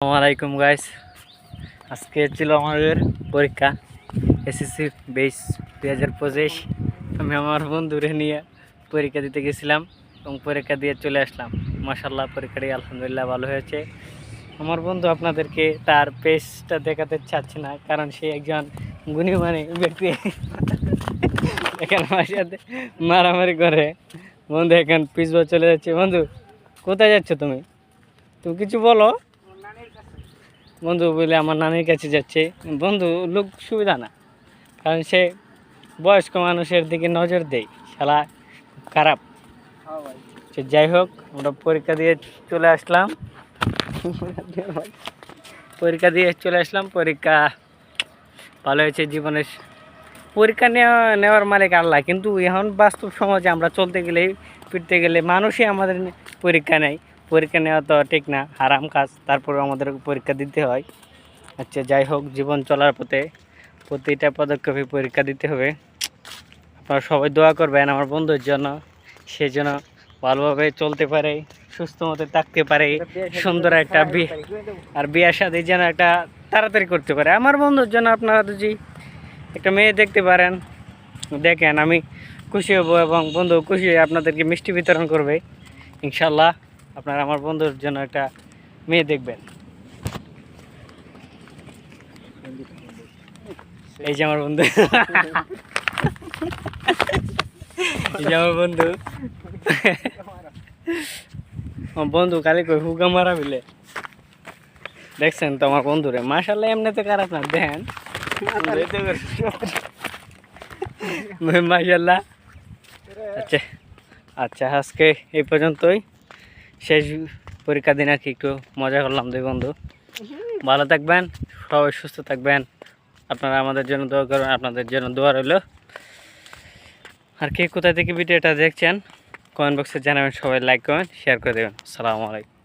আসসালামাইকুম গাইস, আজকে ছিল আমাদের পরীক্ষা এসএসসি 2025। আমি আমার বন্ধুরে নিয়ে পরীক্ষা দিতে গেছিলাম এবং পরীক্ষা দিয়ে চলে আসলাম। মাশাআল্লাহ, পরীক্ষাটি আলহামদুলিল্লাহ ভালো হয়েছে। আমার বন্ধু আপনাদেরকে তার পেজটা দেখাতে চাচ্ছে না, কারণ সে একজন গুণীমানী ব্যক্তি। এখানে আমার সাথে মারামারি করে। বন্ধু এখন পিছবা চলে যাচ্ছে। বন্ধু, কোথায় যাচ্ছ তুমি? তুমি কিছু বলো। বন্ধু বলে আমার নানির কাছে যাচ্ছে। বন্ধু লোক সুবিধা না, কারণ সে বয়স্ক মানুষের দিকে নজর দেয়, শালা খুব খারাপ। সে যাই হোক, আমরা পরীক্ষা দিয়ে চলে আসলাম। পরীক্ষা ভালো হয়েছে। জীবনের পরীক্ষা নেওয়ার মালিক আল্লাহ, কিন্তু এখন বাস্তব সমাজে আমরা চলতে গেলে ফিরতে গেলে মানুষই আমাদের পরীক্ষা নেয়। পরীক্ষা নেওয়া তো ঠিক না, হারাম কাজ, তারপরেও আমাদের পরীক্ষা দিতে হয়। আচ্ছা, যাই হোক, জীবন চলার পথে প্রতিটা পদক্ষেপে পরীক্ষা দিতে হবে। আপনারা সবাই দোয়া করবেন আমার বন্ধুর জন্য, সে যেন ভালোভাবে চলতে পারে, সুস্থ মতো থাকতে পারে, সুন্দর একটা বিয়ে আর বিয়ের সাথে যেন একটা তাড়াতাড়ি করতে পারে। আমার বন্ধুর জন্য আপনারা যদি একটা মেয়ে দেখতে পারেন, দেখেন, আমি খুশি হব এবং বন্ধু খুশি হয়ে আপনাদেরকে মিষ্টি বিতরণ করবে ইনশাল্লাহ। আপনারা আমার বন্ধুর জন্য একটা মেয়ে দেখবেন। এই যে আমার বন্ধু, এই যে আমার বন্ধু। বন্ধু কালি কই হুগা মারা বিলে দেখছেন তো আমার বন্ধুরে। মাশাআল্লাহ, এমনিতে খারাপ না, দেখেন মাশাআল্লাহ। আচ্ছা আচ্ছা, আজকে এই পর্যন্তই, শেষ পরীক্ষা দিন আর কি, একটু মজা করলাম দুই বন্ধু। ভালো থাকবেন, সবাই সুস্থ থাকবেন। আপনারা আমাদের জন্য দোয়া করবেন, আপনাদের জন্য দোয়া রইল। আর কে কোথা থেকে ভিডিওটা দেখছেন কমেন্ট বক্সে জানাবেন। সবাই লাইক করেন, শেয়ার করে দেবেন। আসসালামু আলাইকুম।